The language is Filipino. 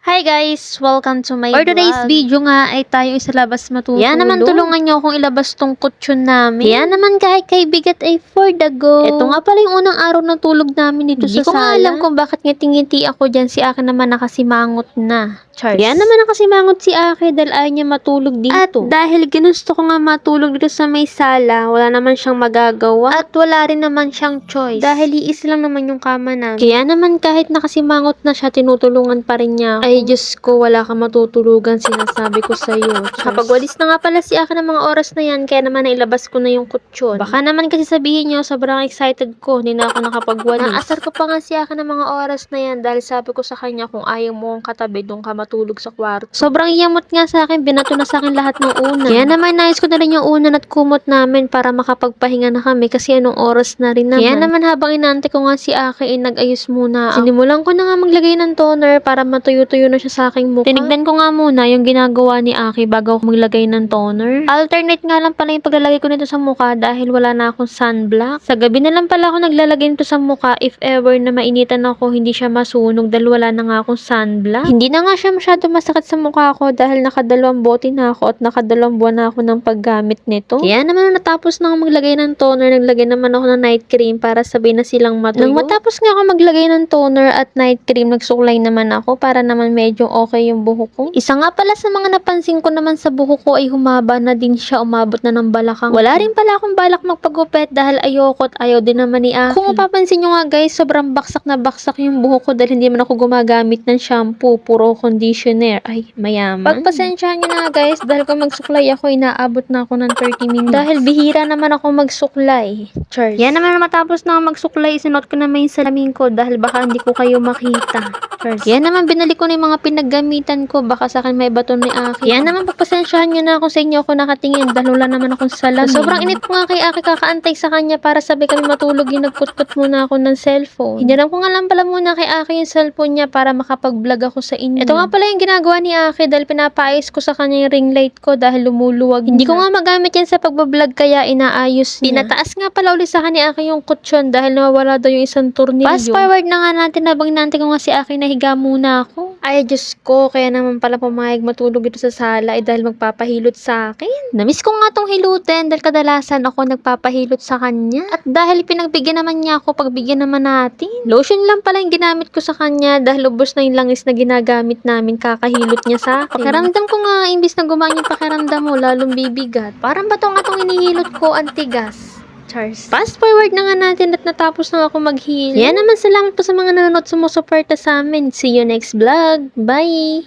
Hi guys! Welcome to my For today's vlog. video nga ay tayo sa labas matutulog. Kaya naman tulungan nyo akong ilabas tong kutsyon namin. Kaya naman kahit kay bigat ay for the go. Ito nga pala yung unang araw na tulog namin dito sa sala. Hindi ko nga alam kung bakit ngiti-ngiti ako dyan. Si Aki naman nakasimangot na. Charles. Kaya naman nakasimangot si Aki dahil ayaw niya matulog dito. At dahil ginusto ko nga matulog dito sa may sala, wala naman siyang magagawa. At wala rin naman siyang choice. Dahil iisa lang naman yung kama namin. Kaya naman kahit nakasimangot na siya, tinutulungan pa rin niya ako. Ay Diyos ko, wala ka matutulugan, sinasabi ko sa'yo. Kapag walis na nga pala si Aki ng mga oras na yan, kaya naman nailabas ko na yung kutsyon. Baka naman kasi sabihin niyo, sobrang excited ko, hindi na ako nakapagwalis. Naasar ko pa nga si Aki ng mga oras na yan dahil sabi ko sa kanya, kung ayaw mo ang katabi, doon ka matulog sa kwarto. Sobrang yamot nga sa akin, binato na sa akin lahat ng unan. Kaya naman nais ko na rin yung unan at kumot namin para makapagpahinga na kami kasi anong oras na rin naman. Kaya naman habang inaantay ko nga si Aki, nag-ayos muna ako. Sinimulan ko na nga maglagay ng toner para matuyo-tuyo na siya sa aking mukha. Tinignan ko nga muna yung ginagawa ni Aki bago ako maglagay ng toner. Alternate nga lang pala yung paglalagay ko nito sa mukha dahil wala na akong sunblock. Sa gabi na lang pala ako naglalagay nito sa mukha if ever na mainitan ako, hindi siya masunog dahil wala na nga akong sunblock. Hindi na nga siya masyado masakit sa mukha ko dahil nakadalawang bote na ako at nakadalawang buwan na ako ng paggamit nito. Kaya naman natapos na ako maglagay ng toner, naglagay naman ako ng night cream para sabay na silang matuyo. Nang matapos nga ako maglagay ng toner at night cream, nagsuklay naman ako para naman medyo okay yung buhok ko. Isa nga pala sa mga napansin ko naman sa buhok ko ay humaba na din siya, umabot na ng balakang. Wala rin pala akong balak magpagupit dahil ayoko at ayaw din naman ni Aki. Kung mapapansin nyo nga guys, sobrang baksak na baksak yung buhok ko dahil hindi man ako gumagamit ng shampoo, puro conditioner. Ay, mayaman. Pagpasensyahan nyo na guys dahil kung magsuklay ako, inaabot na ako ng 30 minutes. Dahil bihira naman ako magsuklay. Cheers. Yan naman matapos na ako magsuklay, sinot ko naman yung salamin ko dahil baka hindi ko kayo makita. Cheers. Yan naman binalik ko na yung mga pinaggamitan ko, baka sa akin may bato ni Aki. Yan naman pagpasensyahan nyo na ako sa inyo ako nakatingin dahil wala naman akong salamin. Sobrang inip ko nga kay Aki, kakaantay sa kanya para sabay kami matulog, yung nagkutkot muna ako ng cellphone. Hiniram ko nga lang pala muna kay Aki yung cellphone niya para makapag-vlog ako sa inyo. Ito nga pala yung ginagawa ni Aki dahil pinapaayos ko sa kanya yung ring light ko dahil lumuluwag. Hindi ko nga magamit yan sa pagbablog kaya inaayos niya. Tinataas nga pala ulit sa kanya Aki yung kutsyon dahil nawawala daw yung isang tornilyo. Fast forward na nga natin habang inaantay ko nga si Aki, nahiga muna ako. Ay Diyos ko, kaya naman pala pumayag matulog dito sa sala dahil magpapahilot sa akin. Namiss ko nga tong hilutin dahil kadalasan ako nagpapahilot sa kanya. At dahil pinagbigyan naman niya ako, pagbigyan naman natin. Lotion lang pala yung ginamit ko sa kanya dahil ubos na yung langis na ginagamit namin, kakahilot niya sa akin. Pakiramdam ko nga, imbis na gumana yung pakiramdam mo, lalong bibigat. Parang bato nga tong inihilot ko, antigas. Charles. Fast forward na nga natin at natapos na ako mag-heal. Yan naman, salamat po sa mga nanonood, sumusuporta sa amin. See you next vlog. Bye!